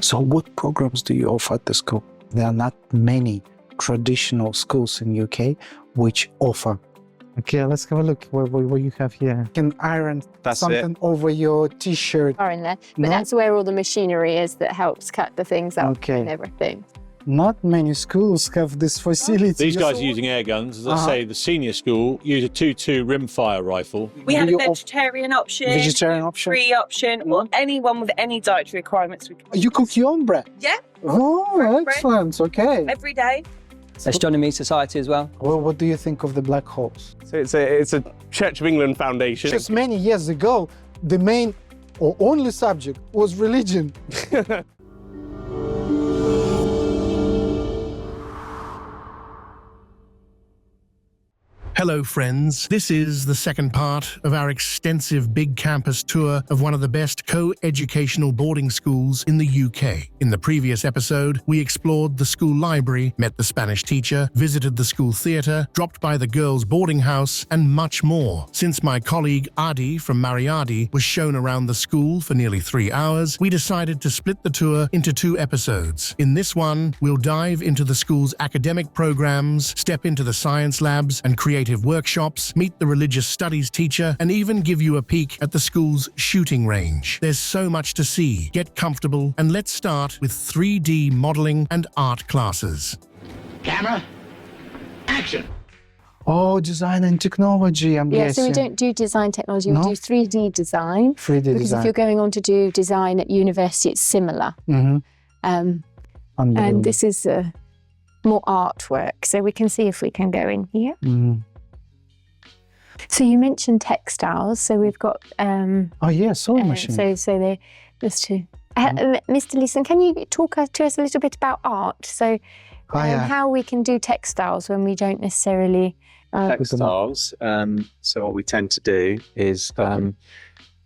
So what programs do you offer at the school? There are not many traditional schools in UK which offer. Okay, let's have a look what you have here. You can iron something over your t-shirt. Are in there, but that's where all the machinery is that helps cut the things up and everything. Not many schools have this facility. These guys are using air guns. As I say, the senior school use a 2.2 rimfire rifle. We have a vegetarian option, free option, or anyone with any dietary requirements. You cook your own bread? Yeah. Oh, excellent. Okay. Every day. Astronomy Society as well. Well, what do you think of the black holes? So it's a Church of England foundation. Just many years ago, the main or only subject was religion. Hello friends, this is the second part of our extensive big campus tour of one of the best co-educational boarding schools in the UK. In the previous episode, we explored the school library, met the Spanish teacher, visited the school theatre, dropped by the girls' boarding house, and much more. Since my colleague Adi from Mariadi was shown around the school for nearly 3 hours, we decided to split the tour into 2 episodes. In this one, we'll dive into the school's academic programs, step into the science labs and creative workshops, meet the religious studies teacher, and even give you a peek at the school's shooting range. There's so much to see. Get comfortable, and let's start with 3D modeling and art classes. Camera, action! Oh, design and technology, I'm guessing. So we don't do design technology, we do 3D design. 3D because design. if you're going on to do design at university, it's similar. And this is more artwork, so we can see if we can go in here. So you mentioned textiles, so we've got oh yeah, sewing machine. So they there's two. Mr. Leeson, can you talk to us a little bit about art? So how we can do textiles when we don't necessarily textiles. So what we tend to do is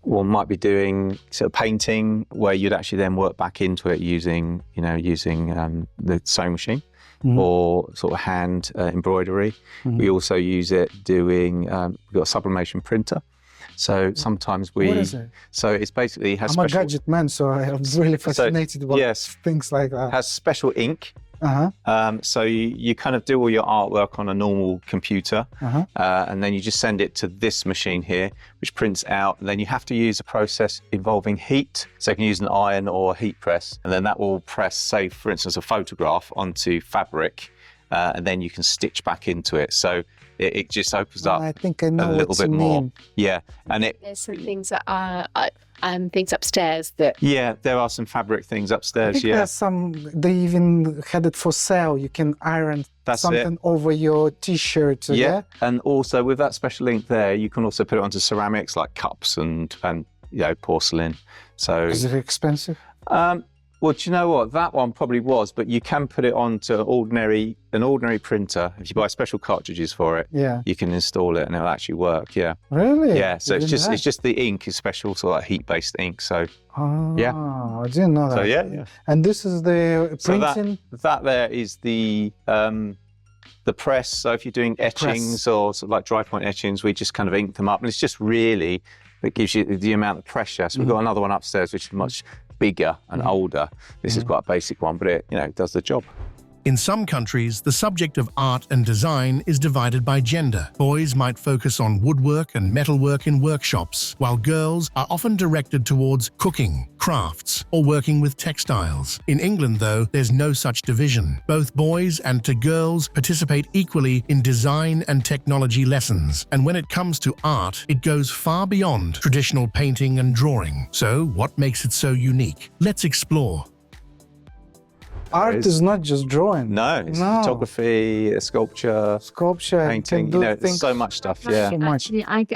we might be doing sort of painting where you'd actually then work back into it using the sewing machine. Or sort of hand embroidery. We also use it doing, we've got a sublimation printer. So sometimes we... What is it? So it's basically... has I'm a gadget man, so I was really fascinated about things like that. Has special ink. So you kind of do all your artwork on a normal computer, and then you just send it to this machine here, which prints out, and then you have to use a process involving heat. So you can use an iron or a heat press, and then that will press, say, for instance, a photograph onto fabric, and then you can stitch back into it. So it just opens up I think I know a little bit more. Yeah, and there's some things that are things upstairs that... Yeah, there are some fabric things upstairs, I think there's some, they even had it for sale. You can iron something over your t-shirt. Yeah, and also with that special ink there, you can also put it onto ceramics like cups and porcelain. So is it expensive? Well, do you know what? That one probably was, but you can put it onto an ordinary printer. If you buy special cartridges for it, you can install it and it'll actually work. Yeah. Really? Yeah. So it's just the ink is special, sort of like heat-based ink. So I didn't know that. So yeah. And this is the printing. So that there is the press. So if you're doing etchings or sort of like dry point etchings, we just kind of ink them up, and it's just really that gives you the amount of pressure. So we've got another one upstairs which is much bigger and older. This is quite a basic one, but it does the job. In some countries, the subject of art and design is divided by gender. Boys might focus on woodwork and metalwork in workshops, while girls are often directed towards cooking, crafts, or working with textiles. In England, though, there's no such division. Both boys and girls participate equally in design and technology lessons. And when it comes to art, it goes far beyond traditional painting and drawing. So, what makes it so unique? Let's explore. Art is not just drawing. No, it's photography, sculpture, painting. There's so much stuff. Actually, I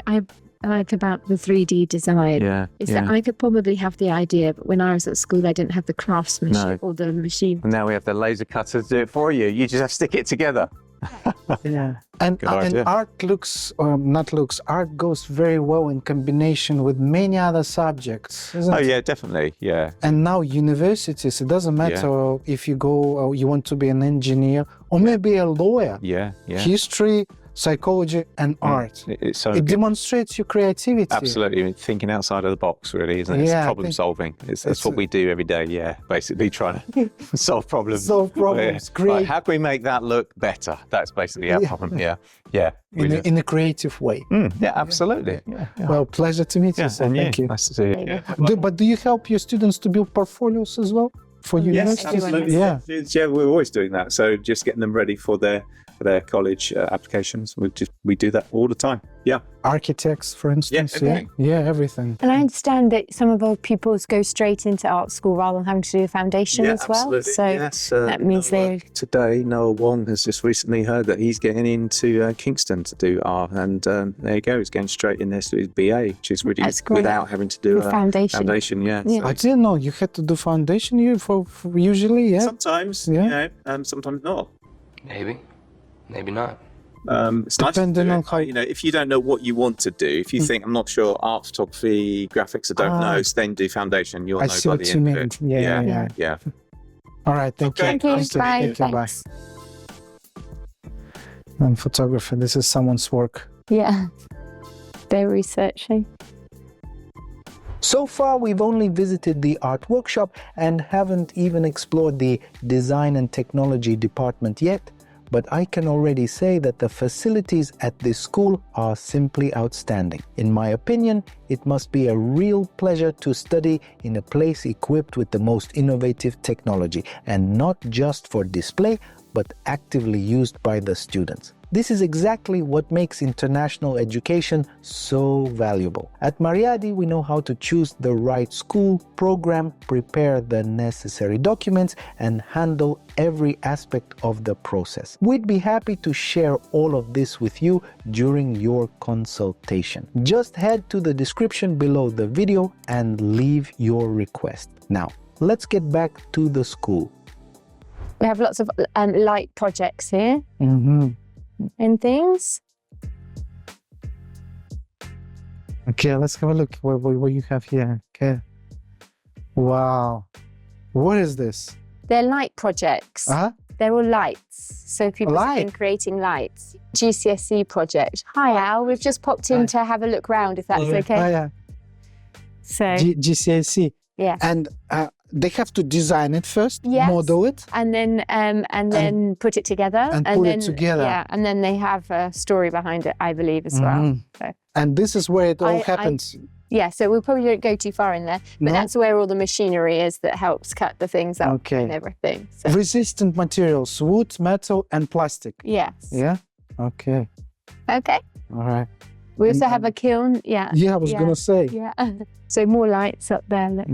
like about the 3D design is that I could probably have the idea, but when I was at school, I didn't have the craftsmanship or the machine. And now we have the laser cutter to do it for you. You just have to stick it together. And art art goes very well in combination with many other subjects, isn't it? Yeah, definitely, yeah. And now universities, it doesn't matter if you go, you want to be an engineer or maybe a lawyer. Yeah. History, psychology and art. It's so It demonstrates your creativity. Absolutely. I mean, thinking outside of the box, really, isn't it? It's problem solving. That's what we do every day, yeah. Basically trying to solve problems. Solve problems, great. Right, how can we make that look better? That's basically our problem, yeah. In a creative way. Yeah, absolutely. Yeah. Well, pleasure to meet you, sir. Thank you. Nice to see you. But do you help your students to build portfolios as well for universities? Yes, absolutely. Yeah, we're always doing that. So just getting them ready for their college applications. We do that all the time. Yeah. Architects, for instance. Everything. Yeah, everything. And I understand that some of our pupils go straight into art school rather than having to do a foundation as well. Absolutely. So yes, that means today, Noah Wong has just recently heard that he's getting into Kingston to do art, and there you go. He's going straight in there to his BA, which is really without having to do a foundation. Yeah. Yeah. So. I didn't know you had to do foundation year for usually. Yeah. Sometimes, sometimes not. Maybe not. It's nice Depending on how if you don't know what you want to do, if you think I'm not sure art, photography, graphics, I don't know, so then do foundation. You're I see what you mean. Yeah. All right, thank you. Thank you. Bye. Thank you. Bye. And photography. This is someone's work. Yeah, they're researching. So far, we've only visited the art workshop and haven't even explored the design and technology department yet. But I can already say that the facilities at this school are simply outstanding. In my opinion, it must be a real pleasure to study in a place equipped with the most innovative technology, and not just for display, but actively used by the students. This is exactly what makes international education so valuable. At Mariadi, we know how to choose the right school, program, prepare the necessary documents, and handle every aspect of the process. We'd be happy to share all of this with you during your consultation. Just head to the description below the video and leave your request. Now, let's get back to the school. We have lots of light projects here. And things. Okay, let's have a look what you have here. Okay. Wow. What is this? They're light projects. They're all lights. So people have been creating lights. GCSE project. Hi, Al. We've just popped in to have a look round, if that's okay. Oh, yeah. So GCSE. Yeah. And they have to design it first, model it, and then put it together, and put it together. Yeah, and then they have a story behind it, I believe, as well. So. And this is where it all happens. So we probably don't go too far in there, but that's where all the machinery is that helps cut the things up and everything. So. Resistant materials: wood, metal, and plastic. Yes. Yeah. Okay. Okay. All right. We also have a kiln. Yeah. Yeah, I was gonna say. Yeah. So more lights up there. Look.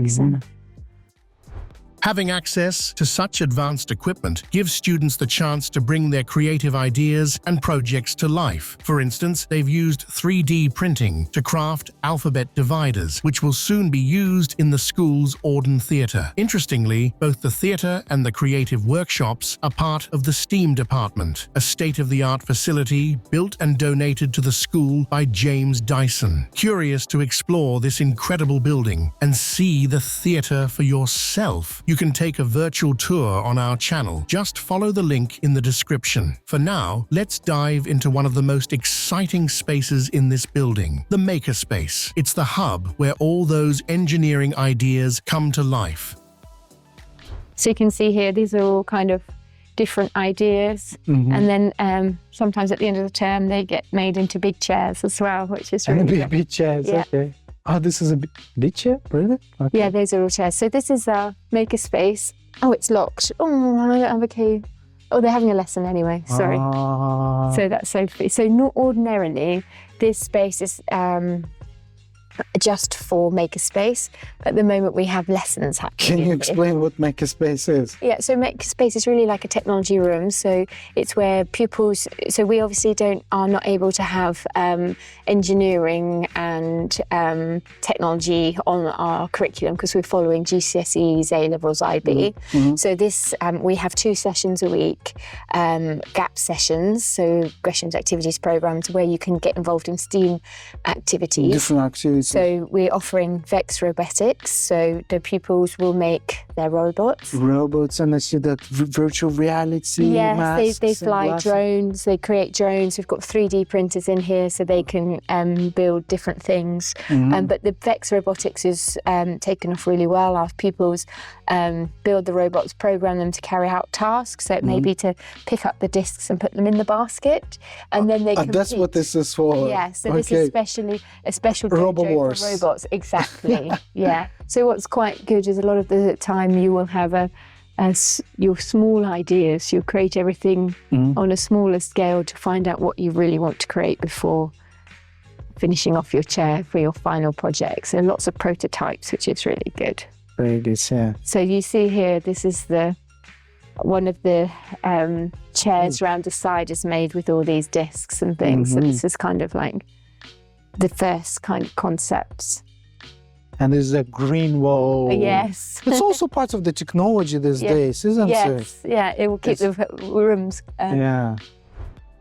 Having access to such advanced equipment gives students the chance to bring their creative ideas and projects to life. For instance, they've used 3D printing to craft alphabet dividers, which will soon be used in the school's Auden Theatre. Interestingly, both the theatre and the creative workshops are part of the STEAM department, a state-of-the-art facility built and donated to the school by James Dyson. Curious to explore this incredible building and see the theatre for yourself, you can take a virtual tour on our channel. Just follow the link in the description. For now, let's dive into one of the most exciting spaces in this building, the Makerspace. It's the hub where all those engineering ideas come to life. So you can see here, these are all kind of different ideas. And then sometimes at the end of the term, they get made into big chairs as well, which is really good. Big chairs, okay. Oh, this is a big chair, really? Okay. Yeah, those are all chairs. So this is our Makerspace. Oh, it's locked. Oh, I don't have a key. Oh, they're having a lesson anyway, sorry. So that's Sophie. So not ordinarily, this space is just for Makerspace. At the moment, we have lessons happening. Can you explain what Makerspace is? Yeah, so Makerspace is really like a technology room. So it's where pupils, so we obviously are not able to have engineering and technology on our curriculum because we're following GCSEs, A-levels, IB. So this, we have 2 sessions a week, gap sessions, so Gresham's activities programs where you can get involved in STEAM activities. Different activities So we're offering VEX robotics. So the pupils will make their robots. Robots, and I see that virtual reality. Yes, masks they and fly glasses. drones. They create drones. We've got 3D printers in here, so they can build different things. But the VEX robotics is taken off really well. Our pupils build the robots, program them to carry out tasks. So it may be to pick up the discs and put them in the basket, and then they compete. That's what this is for. Yeah, so this is a special dojo for robots. Exactly. Yeah. So what's quite good is a lot of the time you will have your small ideas. You'll create everything on a smaller scale to find out what you really want to create before finishing off your chair for your final project. So lots of prototypes, which is really good. Very good, yeah. So you see here, this is one of the chairs around the side is made with all these discs and things. So this is kind of like the first kind of concepts. And there's a green wall. Yes. It's also part of the technology these days, isn't it? Yes, yeah, it will keep the rooms. Yeah.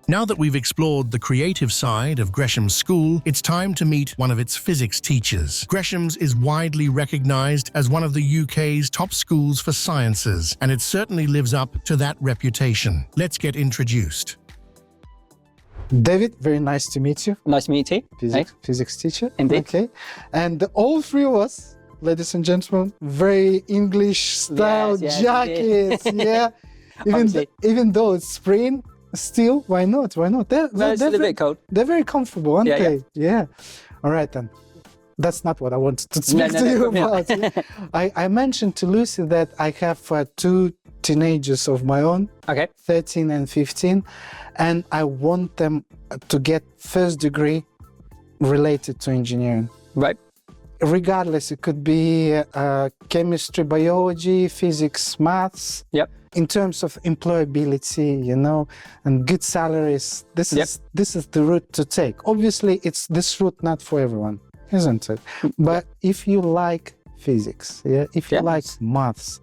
Now that we've explored the creative side of Gresham School, it's time to meet one of its physics teachers. Gresham's is widely recognized as one of the UK's top schools for sciences, and it certainly lives up to that reputation. Let's get introduced. David, very nice to meet you. Nice to meet you too. Physics teacher. Indeed. Okay. And all three of us, ladies and gentlemen, very English style jackets. Yeah. Even though it's spring, still, why not? Why not? It's a bit cold. They're very comfortable, aren't they? Yeah. All right then. That's not what I wanted to speak to you about. I mentioned to Lucy that I have two teenagers of my own, 13 and 15, and I want them to get first degree related to engineering. Right. Regardless, it could be chemistry, biology, physics, maths. Yep. In terms of employability, you know, and good salaries, this is the route to take. Obviously, it's this route not for everyone, isn't it? But if you like physics, if you like maths,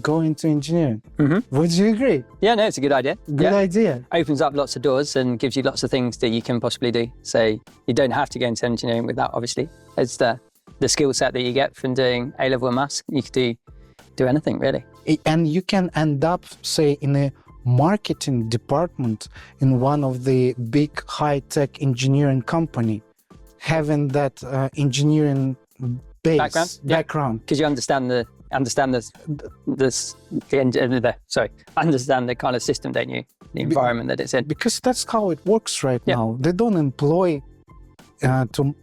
go into engineering. Would you agree? Yeah, no, it's a good idea. Good idea. Opens up lots of doors and gives you lots of things that you can possibly do. So you don't have to go into engineering with that, obviously. It's the skill set that you get from doing A-level maths. You could do anything, really. And you can end up, say, in a marketing department in one of the big high-tech engineering company, having that engineering base background. Because you understand the kind of system, don't you? The environment that it's in. Because that's how it works right now. They don't employ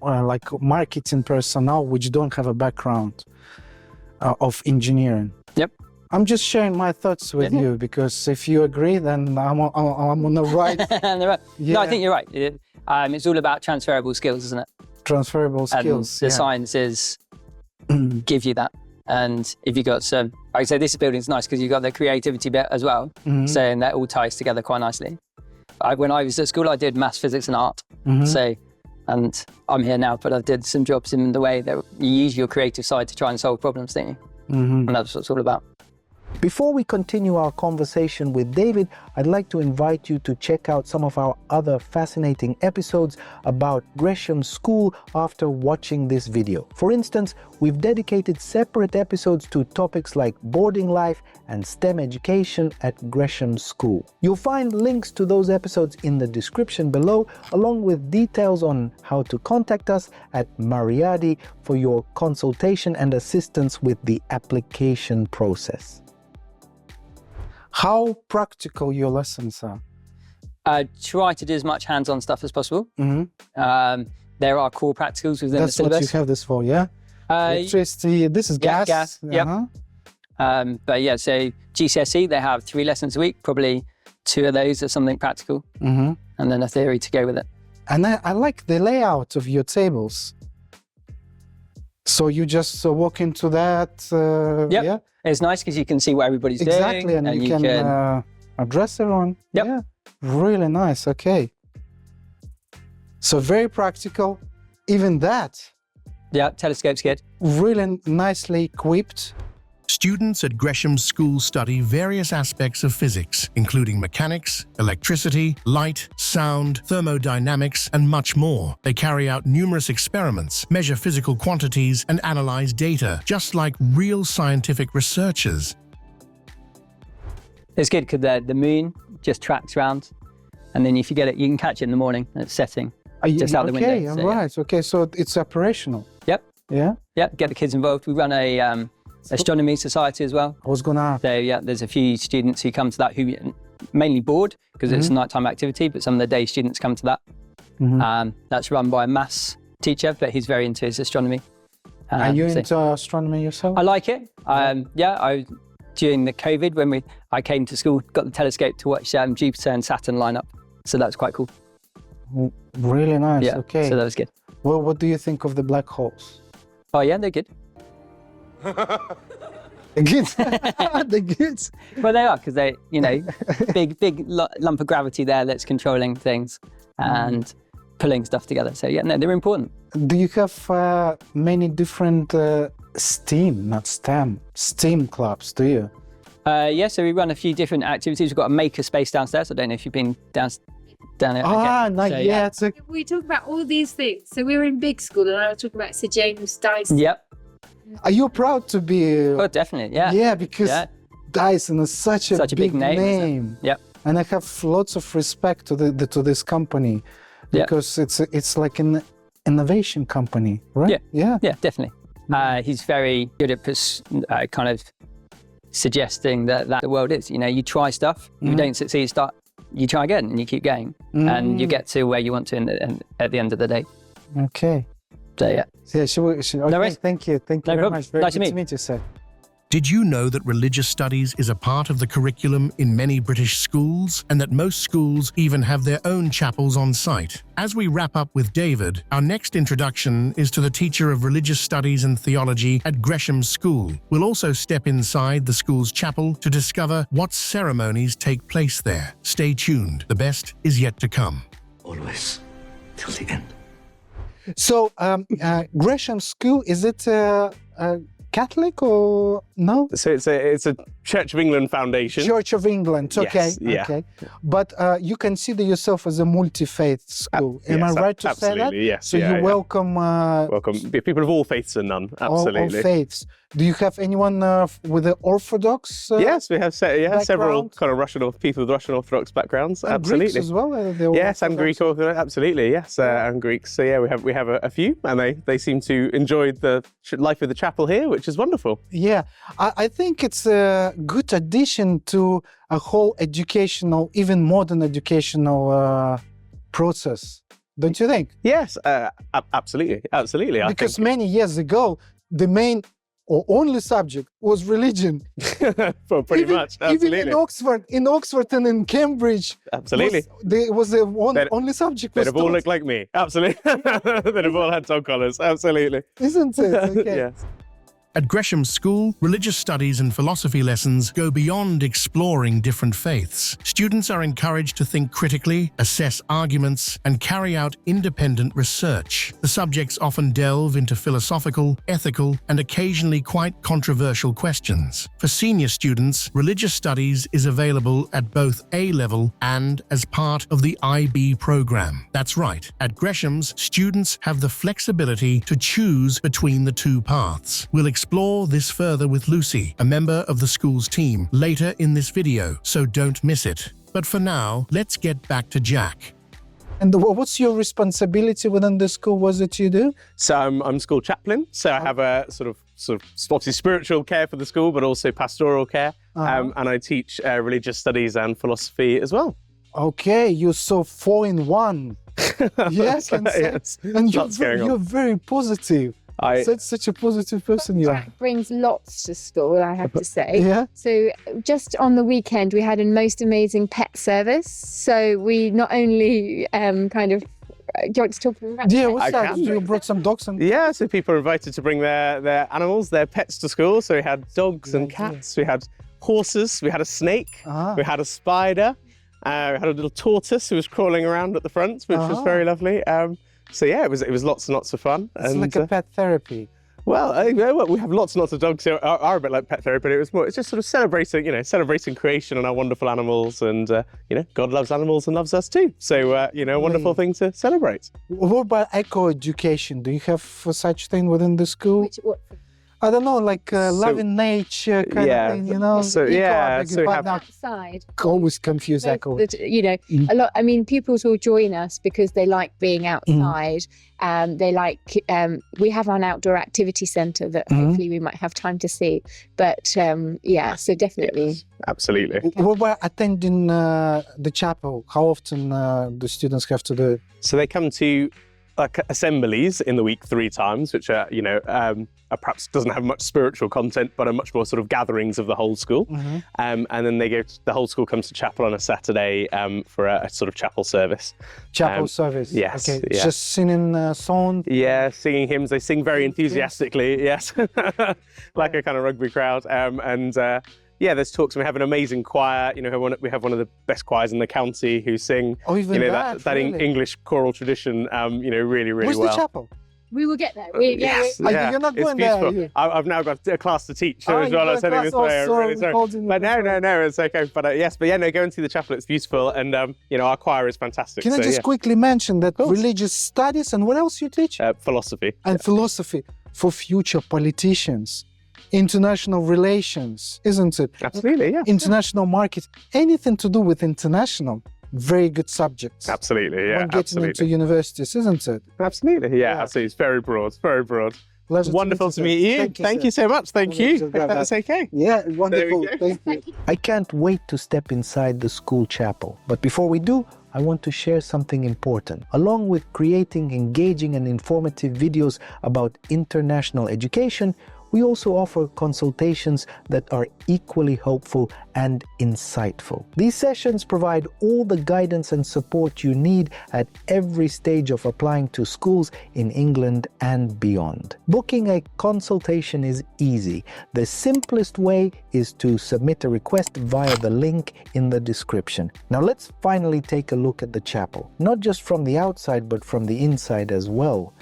like marketing personnel which don't have a background of engineering. Yep. I'm just sharing my thoughts with you, because if you agree, then I'm on the right. No, I think you're right. It's all about transferable skills, isn't it? Transferable skills. And the sciences give you that. And if you got some, like I say, this building's nice because you've got the creativity bit as well. So and that all ties together quite nicely. When I was at school, I did maths, physics, and art. So, and I'm here now, but I did some jobs in the way that you use your creative side to try and solve problems, don't you? And that's what it's all about. Before we continue our conversation with David, I'd like to invite you to check out some of our other fascinating episodes about Gresham School after watching this video. For instance, we've dedicated separate episodes to topics like boarding life and STEM education at Gresham School. You'll find links to those episodes in the description below, along with details on how to contact us at Mariadi for your consultation and assistance with the application process. How practical your lessons are? Try to do as much hands-on stuff as possible. There are core practicals within the syllabus. That's what you have this for, yeah? Electricity, this is gas. Gas, but yeah, so GCSE, they have 3 lessons a week, probably 2 of those are something practical, and then a theory to go with it. And I like the layout of your tables. So you just walk into that, yeah? It's nice because you can see what everybody's doing. Exactly, and you can address everyone. Yep. Yeah, really nice, okay. So very practical, even that. Yeah, telescope's good. Really nicely equipped. Students at Gresham School study various aspects of physics, including mechanics, electricity, light, sound, thermodynamics, and much more. They carry out numerous experiments, measure physical quantities, and analyze data, just like real scientific researchers. It's good because the moon just tracks around, and then if you get it, you can catch it in the morning and it's setting just out the window. Okay, all right. Okay, so it's operational. Yep. Yeah? Yep, get the kids involved. We run a astronomy society as well. I was going to ask. So yeah, there's a few students who come to that who mainly board because it's a nighttime activity, but some of the day students come to that. That's run by a maths teacher, but he's very into his astronomy. Are you into astronomy yourself? I like it. During the COVID, when I came to school, got the telescope to watch Jupiter and Saturn line up. So that was quite cool. Really nice. Yeah, okay. so that was good. Well, what do you think of the black holes? Oh yeah, they're good. They're good. They're good. Well, they are because they, big lump of gravity there that's controlling things and pulling stuff together. So yeah, no, they're important. Do you have many different STEAM clubs? Do you? Yeah, so we run a few different activities. We've got a maker space downstairs. I don't know if you've been down there. Not yet. Yeah. We talk about all these things. So we were in big school and I was talking about Sir James Dyson. Yep. Are you proud to be? Oh, definitely, yeah. Yeah, because Dyson is such a big name. Yep. And I have lots of respect to this company because it's like an innovation company, right? Yeah, definitely. He's very good at kind of suggesting that the world is. You try stuff, if you don't succeed, you try again and you keep going, and you get to where you want to at the end of the day. Okay. So yeah. Okay, thank you very much. Very nice good to meet you, sir. Did you know that religious studies is a part of the curriculum in many British schools, and that most schools even have their own chapels on site? As we wrap up with David, our next introduction is to the teacher of religious studies and theology at Gresham School. We'll also step inside the school's chapel to discover what ceremonies take place there. Stay tuned. The best is yet to come. Always, till the end. So, Gresham School, is it Catholic or no? So it's a Church of England foundation. Church of England, okay. Yes, yeah. Okay. But you consider yourself as a multi-faith school. Am I right to say that? Absolutely, yes. So you welcome... welcome people of all faiths and none, absolutely. All faiths. Do you have anyone with the Orthodox Yes, we have several kind of people with Russian Orthodox backgrounds, and absolutely. Greeks as well? Yes, and Greek Orthodox, absolutely, yes, and Greeks. So yeah, we have a few, and they seem to enjoy the life of the chapel here, which is wonderful. Yeah, I think it's a good addition to a whole educational, even modern educational process. Don't you think? Yes, absolutely. Because many years ago, the main or only subject was religion. Well, pretty much, absolutely. Even in Oxford and in Cambridge, absolutely, there was only subject. They'd have all looked like me, absolutely. They'd have all had dog collars, absolutely. Isn't it? Okay. Yes. At Gresham School, religious studies and philosophy lessons go beyond exploring different faiths. Students are encouraged to think critically, assess arguments, and carry out independent research. The subjects often delve into philosophical, ethical, and occasionally quite controversial questions. For senior students, religious studies is available at both A-level and as part of the IB program. That's right. At Gresham's, students have the flexibility to choose between the two paths. We'll explore this further with Lucy, a member of the school's team, later in this video, so don't miss it. But for now, let's get back to Jack. And what's your responsibility within the school? What is it you do? So I'm school chaplain. So I have a sort of spiritual care for the school, but also pastoral care. And I teach religious studies and philosophy as well. Okay, you're so 4-in-1. Yes, and you're very positive. Such a positive person you are. Jack brings lots to school, I have to say. Yeah. So just on the weekend, we had a most amazing pet service. So we not only do you want to talk about Yeah, what's that? You brought some dogs and... Yeah, so people are invited to bring their animals, their pets to school. So we had dogs and cats, we had horses, we had a snake, we had a spider, we had a little tortoise who was crawling around at the front, which was very lovely. So yeah, it was lots and lots of fun. It's like a pet therapy. Well, we have lots and lots of dogs here. Are a bit like pet therapy, but it's just sort of celebrating creation and our wonderful animals, and God loves animals and loves us too. So a wonderful thing to celebrate. What about eco-education? Do you have such thing within the school? What? I don't know, like loving nature kind of thing, So we have outside. Always confuse eco. A lot. I mean, pupils will join us because they like being outside. They like. We have an outdoor activity centre that hopefully we might have time to see. But so definitely. Yes, absolutely. What about attending the chapel? How often the students have to do it? So they come to assemblies in the week 3 times, which are perhaps doesn't have much spiritual content, but are much more sort of gatherings of the whole school. And then the whole school comes to chapel on a Saturday for a sort of chapel service. Chapel service. Yes. Okay. Yeah. Just singing songs. Yeah, singing hymns. They sing very enthusiastically. Yes, like a kind of rugby crowd. There's talks. We have an amazing choir. We have one of the best choirs in the county who sing. Oh, even that really? English choral tradition. Really, really Where's well. the chapel? We will get there. You're not going there. I've now got a class to teach as well. I was heading this way. Really sorry. But no, it's okay. But go and see the chapel. It's beautiful, and our choir is fantastic. Can I just quickly mention that religious studies and what else you teach? Philosophy. And philosophy for future politicians. International relations, isn't it? Absolutely, yeah. International markets, anything to do with international, very good subjects. Absolutely, yeah. When getting into universities, isn't it? Absolutely, yeah. Absolutely. It's very broad, very broad. Pleasure wonderful to meet you. Thank you so much. Thank you. That's okay. Yeah, wonderful. Thank you. I can't wait to step inside the school chapel. But before we do, I want to share something important. Along with creating engaging and informative videos about international education, we also offer consultations that are equally helpful and insightful. These sessions provide all the guidance and support you need at every stage of applying to schools in England and beyond. Booking a consultation is easy. The simplest way is to submit a request via the link in the description. Now let's finally take a look at the chapel, not just from the outside, but from the inside as well.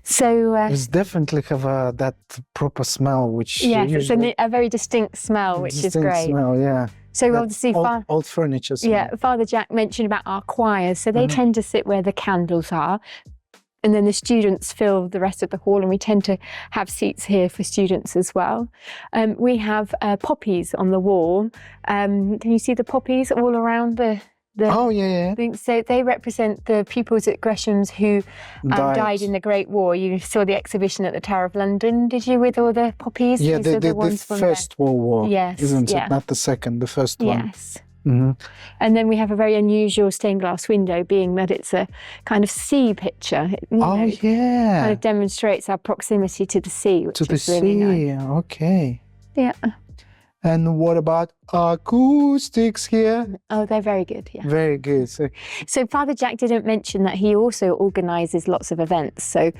So it's definitely have that proper smell, which it's a very distinct smell, which is great. Smell, yeah. So that obviously, old furniture smell. Yeah, Father Jack mentioned about our choirs, so they tend to sit where the candles are, and then the students fill the rest of the hall, and we tend to have seats here for students as well. We have poppies on the wall. Can you see the poppies all around the things? So they represent the pupils at Gresham's who died in the Great War. You saw the exhibition at the Tower of London, did you, with all the poppies? Yeah, the First World War, isn't it? Not the second, the first one. Yes. And then we have a very unusual stained glass window, being that it's a kind of sea picture. Kind of demonstrates our proximity to the sea, which is really nice. Okay. Yeah. And what about acoustics here? Oh, they're very good, yeah. Very good. So Father Jack didn't mention that he also organises lots of events. So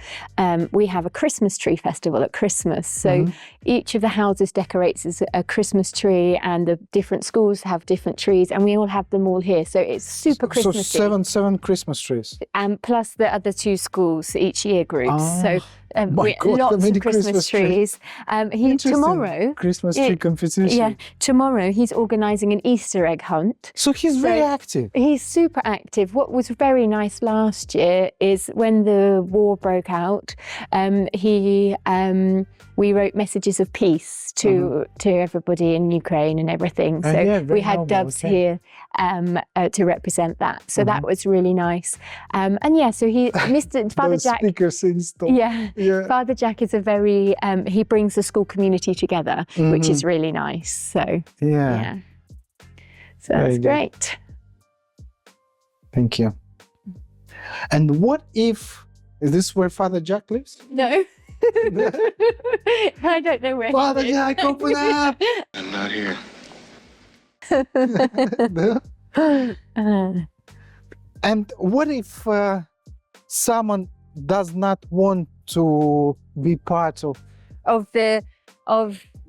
we have a Christmas tree festival at Christmas. So each of the houses decorates as a Christmas tree, and the different schools have different trees, and we all have them all here. So it's super Christmassy. So seven Christmas trees. Plus the other 2 schools, each year groups. So lots of Christmas trees. Tomorrow, Christmas tree competition. Yeah, tomorrow he's organising an Easter egg hunt. So he's very active. He's super active. What was very nice last year is when the war broke out, we wrote messages of peace to everybody in Ukraine and everything. So we had doves here to represent that. So that was really nice. So Father Jack. Speakers installed. Yeah. Father Jack is a very, he brings the school community together, which is really nice. So, yeah. So that's great. Thank you. And what if, is this where Father Jack lives? No. I don't know where Father Jack, open up. I'm not here. And what if someone does not want to be part of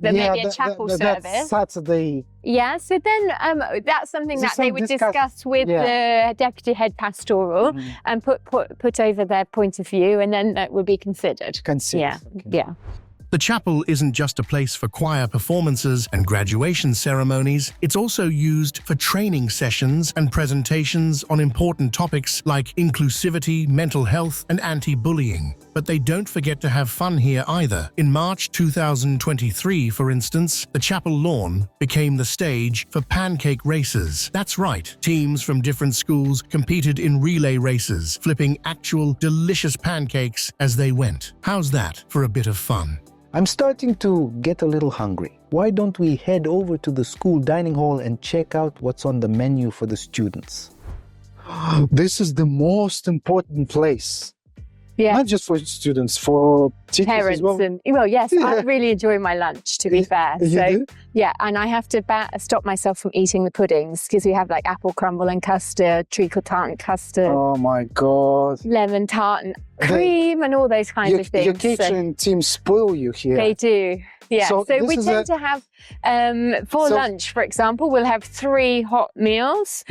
maybe a chapel service. That's Saturday. Yeah, so then that's something that they would discuss with the deputy head pastoral and put over their point of view, and then that would be considered. Yeah, yeah. The chapel isn't just a place for choir performances and graduation ceremonies, it's also used for training sessions and presentations on important topics like inclusivity, mental health, and anti-bullying. But they don't forget to have fun here either. In March 2023, for instance, the chapel lawn became the stage for pancake races. That's right, teams from different schools competed in relay races, flipping actual delicious pancakes as they went. How's that for a bit of fun? I'm starting to get a little hungry. Why don't we head over to the school dining hall and check out what's on the menu for the students? This is the most important place. Yeah. Not just for students, for teachers parents as well. Well, yes, I really enjoy my lunch, to be fair. You do? Yeah, and I have to stop myself from eating the puddings because we have like apple crumble and custard, treacle tart and custard. Oh my God. Lemon tart and cream and all those kinds of things. Your catering team spoil you here. They do. Yeah, so we tend to have, for lunch, for example, we'll have 3 hot meals,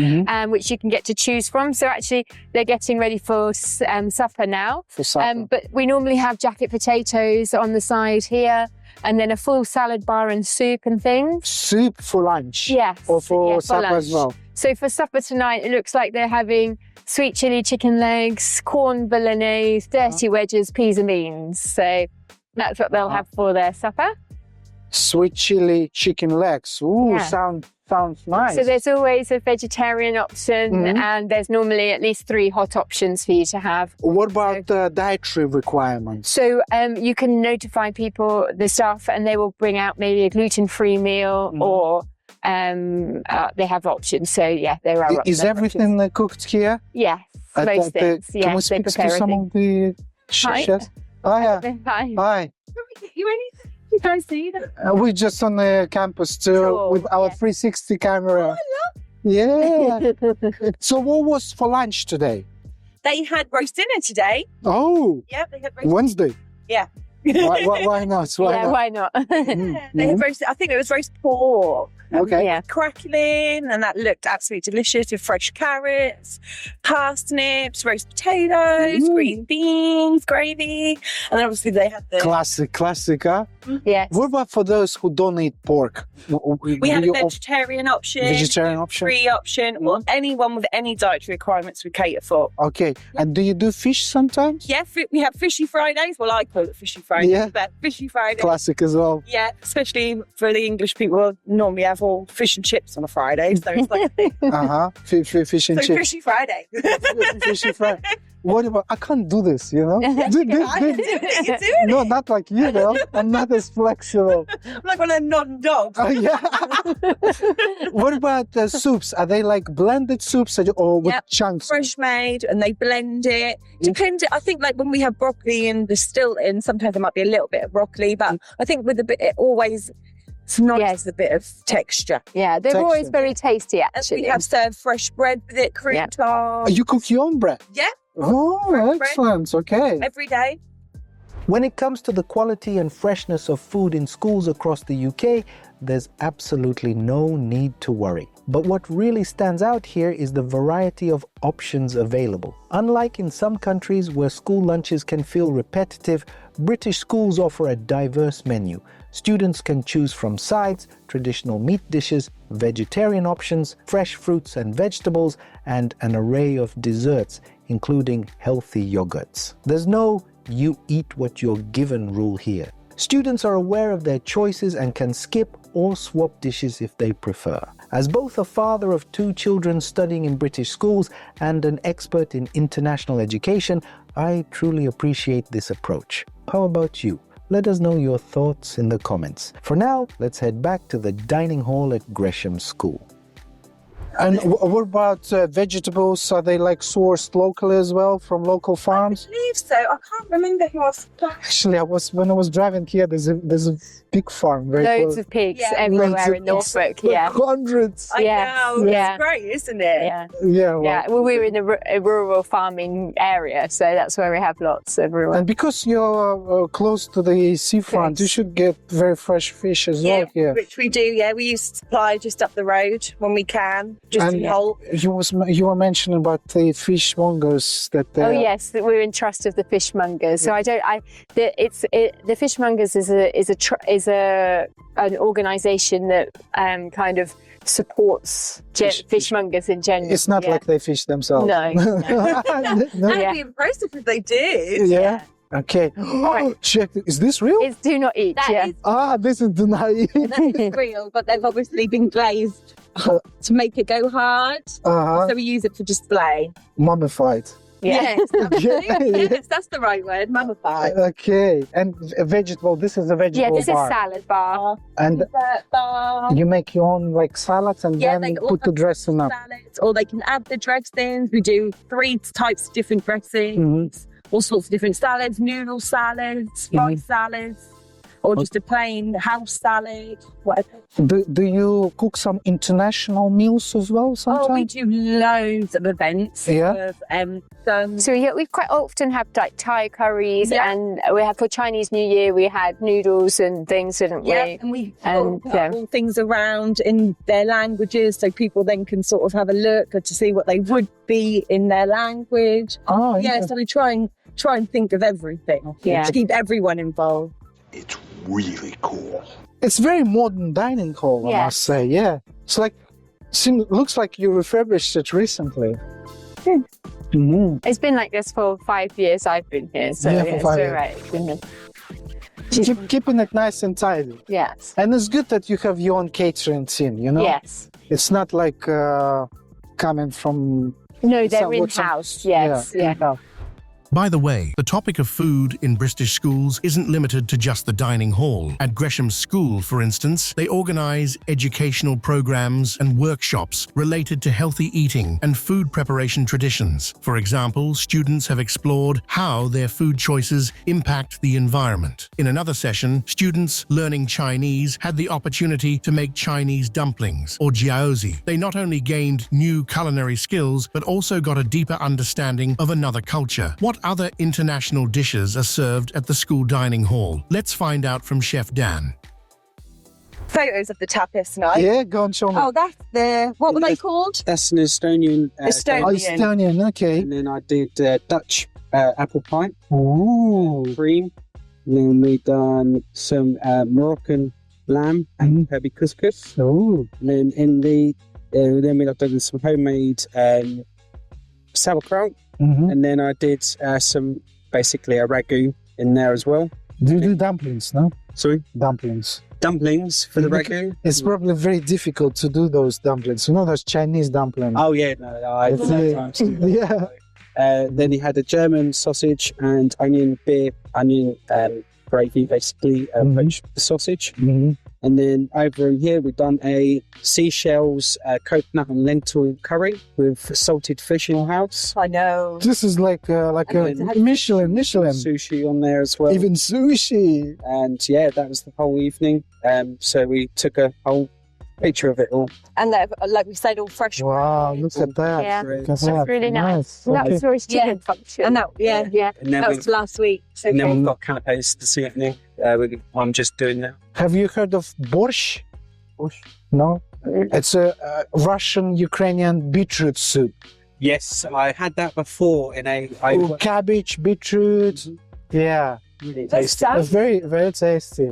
which you can get to choose from. So actually, they're getting ready for supper now. For supper. But we normally have jacket potatoes on the side here, and then a full salad bar and soup and things. Soup for lunch? Yes. Or for supper as well? So for supper tonight, it looks like they're having sweet chili chicken legs, corn bolognese, dirty wedges, peas and beans. So that's what they'll have for their supper. Sweet chili chicken legs. Ooh, sounds nice. So there's always a vegetarian option, and there's normally at least 3 hot options for you to have. What about dietary requirements? So you can notify people, the staff, and they will bring out maybe a gluten-free meal or they have options. So yeah, there are Is everything cooked here? Yes, most things. Can we Yes, they speak prepare to some everything. of the chefs? Oh, yeah. Hi. Hi. You anything? You guys see that? We're just on the campus too with our 360 camera. Yeah. So what was for lunch today? They had roast dinner today. Oh. Yeah, they had roast Wednesday. Yeah. Why not? Why not? They had roast. I think it was roast pork. Okay. Yeah. Crackling, and that looked absolutely delicious with fresh carrots, parsnips, roast potatoes, green beans, gravy, and then obviously they had the classic, huh? Yes. What about for those who don't eat pork? We had a vegetarian option, free option, or anyone with any dietary requirements we cater for. Okay. And do you do fish sometimes? Yeah, we have fishy Fridays. Well, I call it fishy Fridays, but fishy Fridays. Classic as well. Yeah, especially for the English people, normally have all fish and chips on a Friday, so it's like a thing. Fish and so chips. Fishy Friday. Fishy Friday. What about, I can't do this, you know? You do it. No, not like you, though. I'm not as flexible. I'm like one of them non-dogs. Oh, yeah. What about the soups? Are they like blended soups or with chunks? Fresh made, and they blend it. Depends. I think like when we have broccoli and the Stilton, sometimes there might be a little bit of broccoli, but I think with a bit, it always snodges a bit of texture. Yeah, they're always very tasty, actually. And we have served fresh bread with it, cream tart. You cook your own bread? Yeah. Oh, excellent. Okay. Every day. When it comes to the quality and freshness of food in schools across the UK, there's absolutely no need to worry. But what really stands out here is the variety of options available. Unlike in some countries where school lunches can feel repetitive, British schools offer a diverse menu. Students can choose from sides, traditional meat dishes, vegetarian options, fresh fruits and vegetables, and an array of desserts, including healthy yogurts. There's no "you eat what you're given" rule here. Students are aware of their choices and can skip or swap dishes if they prefer. As both a father of 2 children studying in British schools and an expert in international education, I truly appreciate this approach. How about you? Let us know your thoughts in the comments. For now, let's head back to the dining hall at Gresham School. And what about vegetables? Are they like sourced locally as well from local farms? I believe so. I can't remember who else. Actually, when I was driving here, there's a pig farm. Very Loads close. of pigs Yeah. everywhere Loads in Norfolk. Yeah. Hundreds. I know. Yeah. It's great, isn't it? Yeah. Yeah. Well, Yeah. Well, we're in a rural farming area, so that's where we have lots of rural. And because you're close to the seafront, you Yes. should get very fresh fish as well here. Which we do. Yeah, we used to supply just up the road when we can, just And in Holt. You were mentioning about the fishmongers that. Oh yes, that we're in trust of the fishmongers. So the fishmongers is an organisation that kind of supports fishmongers in general. It's not yeah. like they fish themselves. No. That'd Yeah. be impressive if they did. Yeah. Okay. Check. Is this real? It's do not eat. That is This is denied. that is real, but they've obviously been glazed to make it go hard. So we use it for display. Mummified. Yeah. Yes, that's the right word, mummified. Okay. And a vegetable. This is a vegetable Yeah, this is bar. salad bar. And Dessert bar. you make your own like salads and Yeah, then they all put the have dressing up. salads, or they can add the dressings. We do 3 types of different dressings, all sorts of different salads, noodle salads, rice salads, or just a plain house salad, whatever. Do you cook some international meals as well sometimes? Oh, we do loads of events. Yeah. So we quite often have like Thai curries, Yeah. and we have for Chinese New Year we had noodles and things, didn't we? Yeah, and we And, put yeah. all things around in their languages, so people then can sort of have a look or to see what they would be in their language. Oh, Yeah, so we try and think of everything Yeah. to keep everyone involved. It's really cool. It's very modern dining hall, I Yeah. must say. Yeah. It's like, looks like you refurbished it recently. It's been like this for 5 years I've been here, so Yeah, for it's 5 all years. right. It's been- Keeping it nice and tidy. Yes. And it's good that you have your own catering team, you know? Yes. It's not like coming from... No, they're some- in-house. Yes. Yeah. in-house. By the way, the topic of food in British schools isn't limited to just the dining hall. At Gresham School, for instance, they organise educational programs and workshops related to healthy eating and food preparation traditions. For example, students have explored how their food choices impact the environment. In another session, students learning Chinese had the opportunity to make Chinese dumplings, or jiaozi. They not only gained new culinary skills, but also got a deeper understanding of another culture. What other international dishes are served at the school dining hall? Let's find out from Chef Dan. Photos of the tapas night. Yeah, go on, show me. Oh, that's what were they called? That's an Estonian. Estonian. Estonian, okay. And then I did Dutch apple pie, Ooh. cream. And then we done some Moroccan lamb and herby couscous. Ooh. And then in the then we done some homemade sauerkraut. And then I did some basically a ragu in there as well. Do you do dumplings, no? Sorry, Dumplings. dumplings for the ragu. It's probably very difficult to do those dumplings. You know those Chinese dumplings? Oh yeah, no, I It's, don't have time to do that. yeah. Then he had a German sausage and onion gravy, basically, poached the sausage. And then over in here, we've done a seashells, coconut and lentil curry with salted fish in the house. I know. This is like a Michelin. Sushi on there as well. Even sushi. And yeah, that was the whole evening. So we took a whole picture of it all. And like we said, all fresh. Wow, look at that. Yeah. Look at That's that. really nice. And that Okay. was for his chicken function. And that, yeah. And then That was last week. So and then we've got canapes this evening. I'm just doing now. Have you heard of borscht? No? It's a Russian-Ukrainian beetroot soup. Yes, I had that before in a. Oh, cabbage, beetroot. Yeah. Really That's tasty. It's very, very tasty.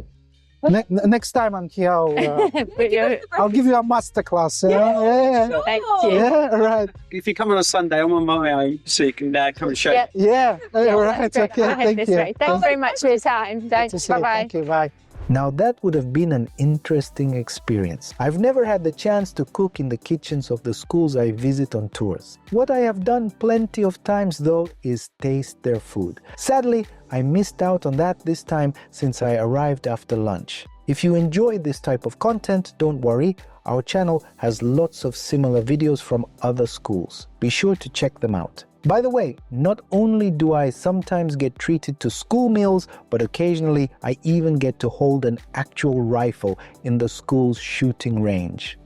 Next time I'm here, I'll give you a masterclass. Yeah. Thank you. Yeah, right. If you come on a Sunday, I'm on my own, so you can come and show. Yeah. Yeah, right. Great. Okay, I'll head thank this you. way. Thanks very much for your time. Thanks. Bye-bye. Thank you, bye. Now that would have been an interesting experience. I've never had the chance to cook in the kitchens of the schools I visit on tours. What I have done plenty of times though is taste their food. Sadly, I missed out on that this time since I arrived after lunch. If you enjoy this type of content, don't worry, our channel has lots of similar videos from other schools. Be sure to check them out. By the way, not only do I sometimes get treated to school meals, but occasionally I even get to hold an actual rifle in the school's shooting range.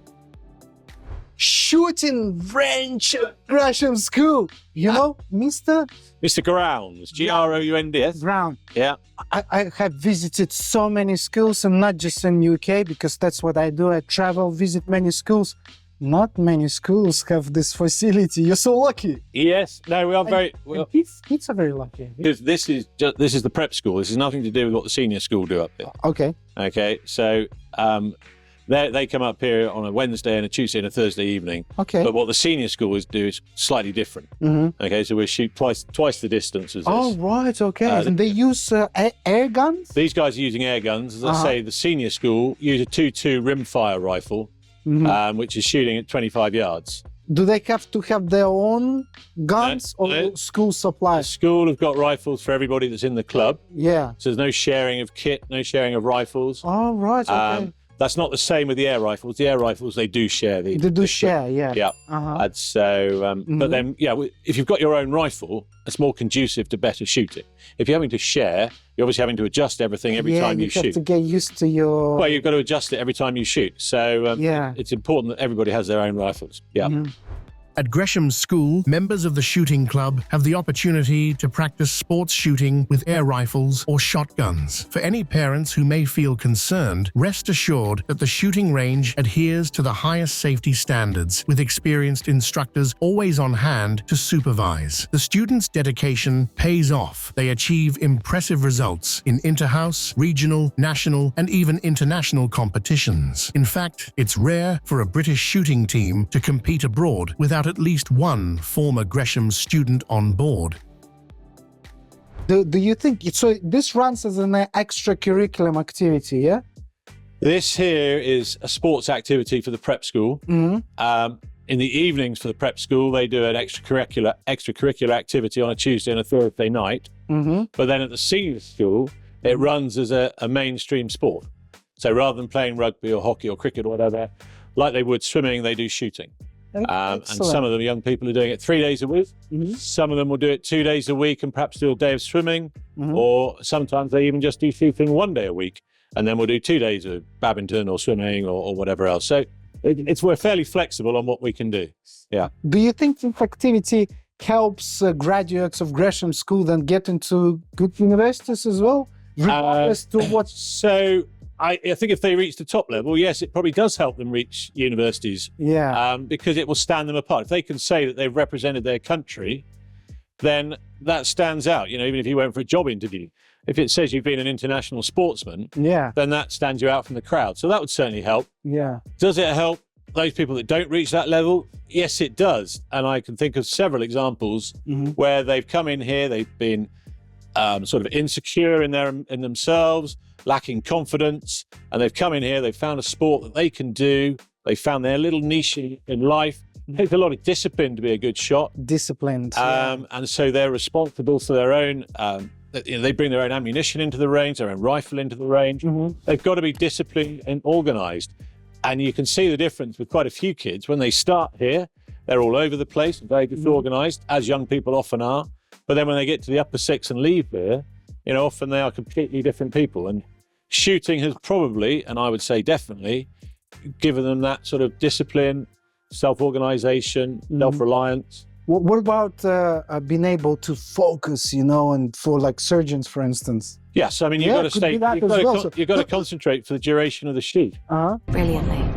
Shooting range at Gresham School, you know, Mr. Grounds, Grounds. Brown. Yeah. I have visited so many schools, and not just in UK, because that's what I do. I travel, visit many schools. Not many schools have this facility. You're so lucky. Yes. No, we are very. Well, kids are very lucky. Because this is the prep school. This has nothing to do with what the senior school do up there. Okay. Okay. So they come up here on a Wednesday and a Tuesday and a Thursday evening. Okay. But what the senior schools do is slightly different. Okay. So we shoot twice the distance as this. Oh, right. Okay. And they use air guns? These guys are using air guns. As I say, the senior school use a 2.2 rimfire rifle, which is shooting at 25 yards. Do they have to have their own guns or school supply? The school have got rifles for everybody that's in the club. Yeah. So there's no sharing of kit, no sharing of rifles. Oh, right. Okay. That's not the same with the air rifles. The air rifles, they do share. They do share, yeah. Yeah. And so, but then, yeah, if you've got your own rifle, it's more conducive to better shooting. If you're having to share, you're obviously having to adjust everything every time you shoot. You have to get used to your... Well, you've got to adjust it every time you shoot. So it's important that everybody has their own rifles. Yeah. At Gresham School, members of the shooting club have the opportunity to practice sports shooting with air rifles or shotguns. For any parents who may feel concerned, rest assured that the shooting range adheres to the highest safety standards, with experienced instructors always on hand to supervise. The students' dedication pays off. They achieve impressive results in inter-house, regional, national, and even international competitions. In fact, it's rare for a British shooting team to compete abroad without at least one former Gresham student on board. Do you think so? This runs as an extracurriculum activity, yeah? This here is a sports activity for the prep school. In the evenings for the prep school, they do an extracurricular activity on a Tuesday and a Thursday night. But then at the senior school, it runs as a mainstream sport. So rather than playing rugby or hockey or cricket or whatever, like they would swimming, they do shooting. And some of the young people are doing it 3 days a week. Some of them will do it 2 days a week and perhaps do a day of swimming. Or sometimes they even just do shooting 1 day a week. And then we'll do 2 days of badminton or swimming or whatever else. So we're fairly flexible on what we can do. Yeah. Do you think this activity helps graduates of Gresham School then get into good universities as well? So I think if they reach the top level, yes, it probably does help them reach universities. Yeah. Because it will stand them apart. If they can say that they've represented their country, then that stands out. You know, even if you went for a job interview, if it says you've been an international sportsman, then that stands you out from the crowd. So that would certainly help. Yeah. Does it help those people that don't reach that level? Yes, it does. And I can think of several examples where they've come in here, they've been sort of insecure in themselves, lacking confidence, and they've come in here, they've found a sport that they can do, they found their little niche in life. It takes a lot of discipline to be a good shot. Disciplined. And so they're responsible for their own, they bring their own ammunition into the range, their own rifle into the range. They've got to be disciplined and organised. And you can see the difference with quite a few kids. When they start here, they're all over the place, very disorganised, as young people often are. But then when they get to the upper six and leave here, you know, often they are completely different people. And shooting has probably, and I would say definitely, given them that sort of discipline, self-organisation, self-reliance. What about being able to focus, you know, and for like surgeons, for instance? Yes, I mean, you've got to stay, you've got to concentrate for the duration of the shoot. Brilliantly.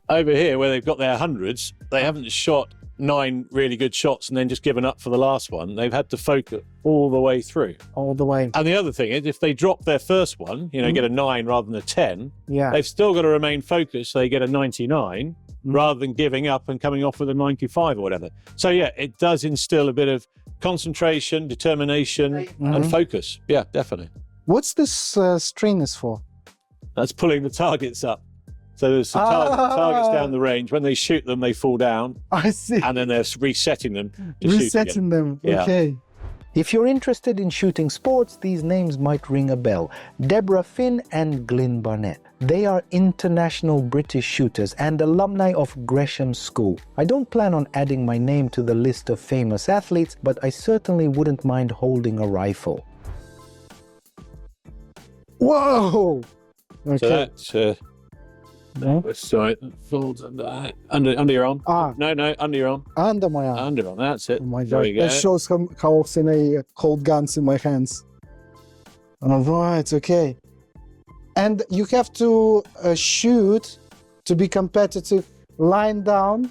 Over here, where they've got their hundreds, they haven't shot 9 really good shots and then just given up for the last one. They've had to focus all the way through. All the way. And the other thing is, if they drop their first one, you know, get a 9 rather than a 10, they've still got to remain focused, so they get a 99 rather than giving up and coming off with a 95 or whatever. So yeah, it does instill a bit of concentration, determination and focus. Yeah, definitely. What's this string is for? That's pulling the targets up. So there's some targets down the range. When they shoot them, they fall down. I see. And then they're resetting them to Resetting them, okay. If you're interested in shooting sports, these names might ring a bell. Deborah Finn and Glyn Barnett. They are international British shooters and alumni of Gresham School. I don't plan on adding my name to the list of famous athletes, but I certainly wouldn't mind holding a rifle. Whoa! Okay. So that's sorry, folds under your arm. No, under your arm. Under my arm. Under on. That's it. Oh my There God. you go. That shows how often I hold guns in my hands. All right, okay. And you have to shoot to be competitive, lying down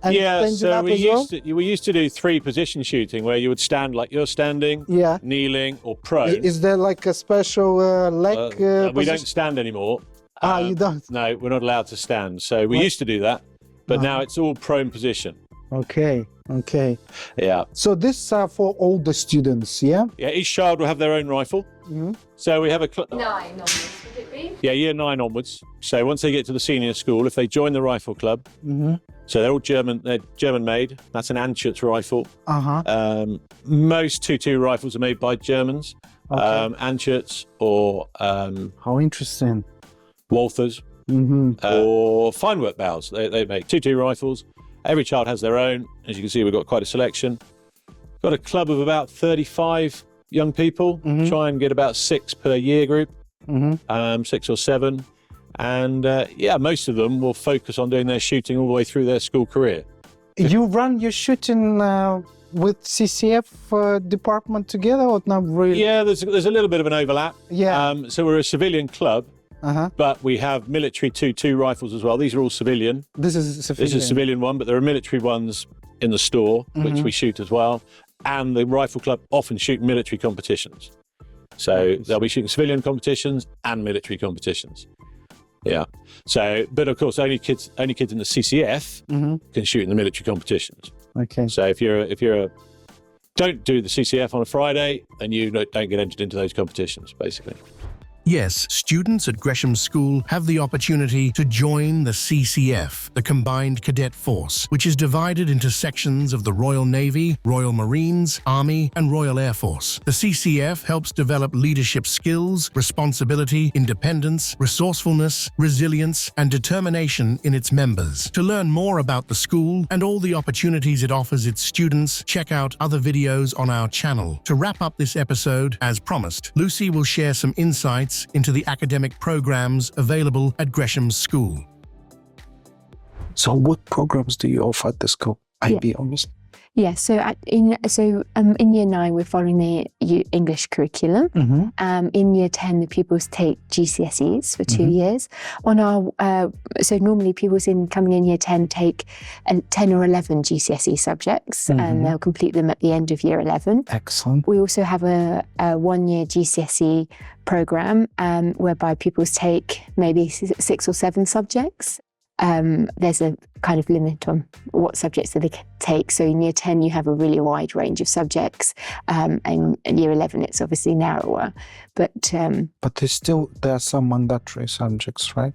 and standing so up we as well? we used to do 3 position shooting where you would stand like you're standing, Yeah. kneeling or prone. Is there like a special leg we don't position? stand anymore. You don't? No, we're not allowed to stand. So we used to do that, but now it's all prone position. Okay, okay. Yeah. So this is for all the students, yeah? Yeah, each child will have their own rifle. Mm-hmm. So we have a... 9 onwards, would it be? Yeah, year 9 onwards. So once they get to the senior school, if they join the rifle club, so they're all German, they're German made. That's an Anschutz rifle. Most 2.2 rifles are made by Germans. Okay. Anschutz or How interesting. Walthers or Finework bows. They make 2.2 rifles. Every child has their own. As you can see, we've got quite a selection. Got a club of about 35 young people. Try and get about 6 per year group, 6 or 7. And most of them will focus on doing their shooting all the way through their school career. You run your shooting with CCF department together or not really? Yeah, there's a little bit of an overlap. Yeah. So we're a civilian club, but we have military 2.2 rifles as well. These are all civilian. This is a civilian. This is a civilian one, but there are military ones in the store, which we shoot as well. And the rifle club often shoot military competitions. So they'll be shooting civilian competitions and military competitions. Yeah. So, but of course, only kids in the CCF can shoot in the military competitions. Okay. So if you're don't do the CCF on a Friday, then you don't get entered into those competitions, basically. Yes, students at Gresham School have the opportunity to join the CCF, the Combined Cadet Force, which is divided into sections of the Royal Navy, Royal Marines, Army, and Royal Air Force. The CCF helps develop leadership skills, responsibility, independence, resourcefulness, resilience, and determination in its members. To learn more about the school and all the opportunities it offers its students, check out other videos on our channel. To wrap up this episode, as promised, Lucy will share some insights into the academic programs available at Gresham School. So what programs do you offer at the school? IB, almost. Yeah, so in year 9 we're following the English curriculum. In year 10 the pupils take GCSEs for 2 years. On our so normally pupils coming in year 10 take 10 or 11 GCSE subjects, and they'll complete them at the end of year 11. Excellent. We also have a 1-year GCSE program whereby pupils take maybe 6 or 7 subjects. There's a kind of limit on what subjects that they can take. So in year 10, you have a really wide range of subjects. And in year 11, it's obviously narrower. But there are some mandatory subjects, right?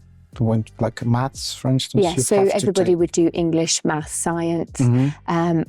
Like maths, for instance. Yeah, so everybody would do English, maths, science,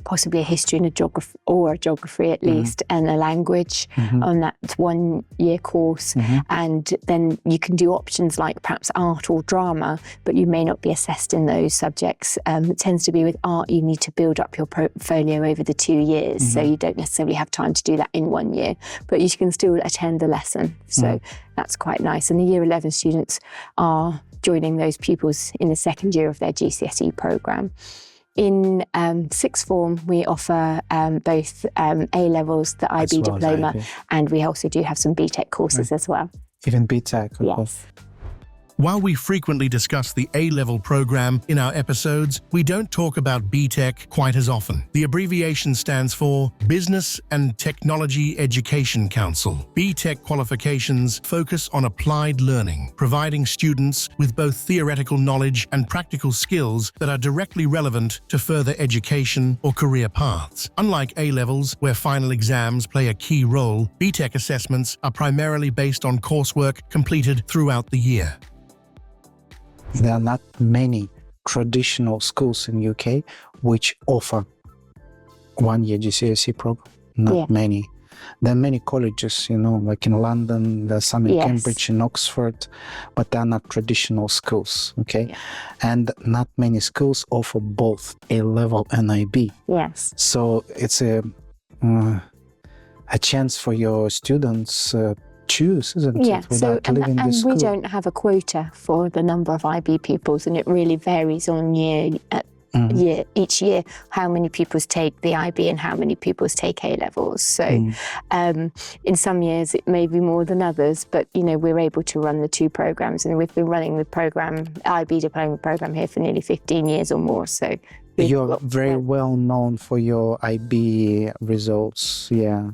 possibly a history and a geography at least, and a language on that 1-year course. And then you can do options like perhaps art or drama, but you may not be assessed in those subjects. It tends to be with art, you need to build up your portfolio over the 2 years, so you don't necessarily have time to do that in 1 year, but you can still attend the lesson. So that's quite nice. And the year 11 students are joining those pupils in the 2nd year of their GCSE programme. In 6th form, we offer both A-levels, the IB Diploma, and we also do have some BTEC courses as well. Even BTEC? Yes. While we frequently discuss the A-level program in our episodes, we don't talk about BTEC quite as often. The abbreviation stands for Business and Technology Education Council. BTEC qualifications focus on applied learning, providing students with both theoretical knowledge and practical skills that are directly relevant to further education or career paths. Unlike A-levels, where final exams play a key role, BTEC assessments are primarily based on coursework completed throughout the year. There are not many traditional schools in UK which offer 1-year GCSE program. Not many. There are many colleges, you know, like in London, there's some in Yes. Cambridge, in Oxford, but they're not traditional schools, okay? Yeah. And not many schools offer both A-level and IB. Yes. So it's a chance for your students choose, isn't Yeah, it? Without leaving the and school. we don't have a quota for the number of IB pupils, and it really varies on each year how many pupils take the IB and how many pupils take A levels. So in some years it may be more than others, but you know, we're able to run the two programs, and we've been running the IB Diploma program here for nearly 15 years or more. So you're very well known for your IB results, yeah.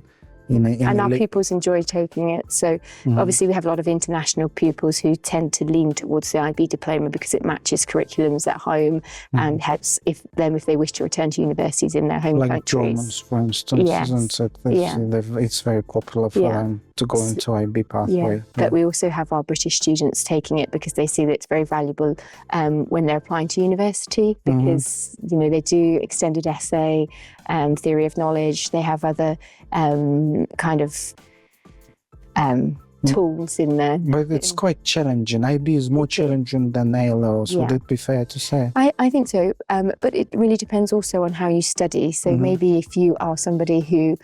And our pupils enjoy taking it. So obviously we have a lot of international pupils who tend to lean towards the IB Diploma because it matches curriculums at home and helps if they wish to return to universities in their home like countries. Germans, for instance, Yes. isn't it? Yeah. It's very popular for them to go into IB pathway. Yeah. But we also have our British students taking it because they see that it's very valuable when they're applying to university, because you know, they do extended essay, theory of knowledge. They have other kind of tools in there. But it's quite challenging. IB is more challenging than A-levels. Would it be fair to say? I think so, but it really depends also on how you study. So maybe if you are somebody who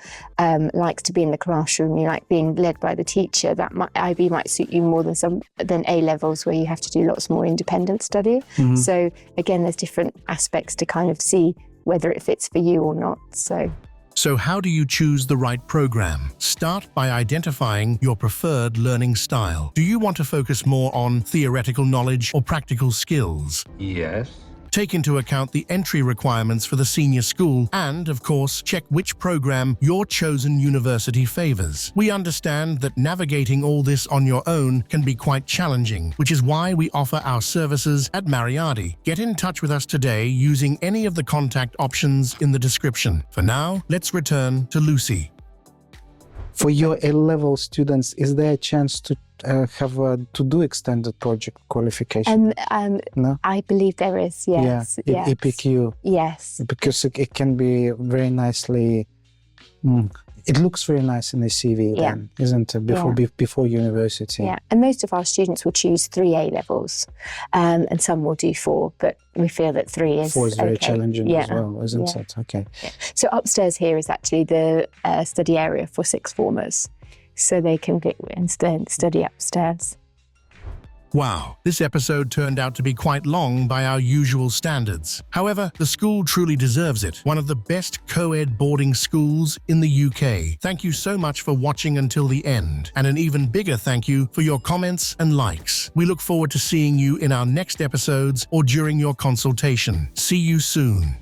likes to be in the classroom, you like being led by the teacher, IB might suit you more than A-levels, where you have to do lots more independent study. So again, there's different aspects to kind of see whether it fits for you or not. So how do you choose the right program? Start by identifying your preferred learning style. Do you want to focus more on theoretical knowledge or practical skills? Yes. Take into account the entry requirements for the senior school and, of course, check which program your chosen university favors. We understand that navigating all this on your own can be quite challenging, which is why we offer our services at Mariardi. Get in touch with us today using any of the contact options in the description. For now, let's return to Lucy. For your A-level students, is there a chance to to do extended project qualification? No? I believe there is, yes. Yeah, EPQ. Yes. Because it can be very nicely, it looks very nice in the CV then, isn't it, before university? Yeah, and most of our students will choose 3 A-levels, and some will do 4, but we feel that 3 is 4 is very challenging as Yeah. well, isn't it? Okay. Yeah. So upstairs here is actually the study area for 6th formers, so they can get and study upstairs. Wow, this episode turned out to be quite long by our usual standards. However, the school truly deserves it. One of the best co-ed boarding schools in the UK. Thank you so much for watching until the end. And an even bigger thank you for your comments and likes. We look forward to seeing you in our next episodes or during your consultation. See you soon.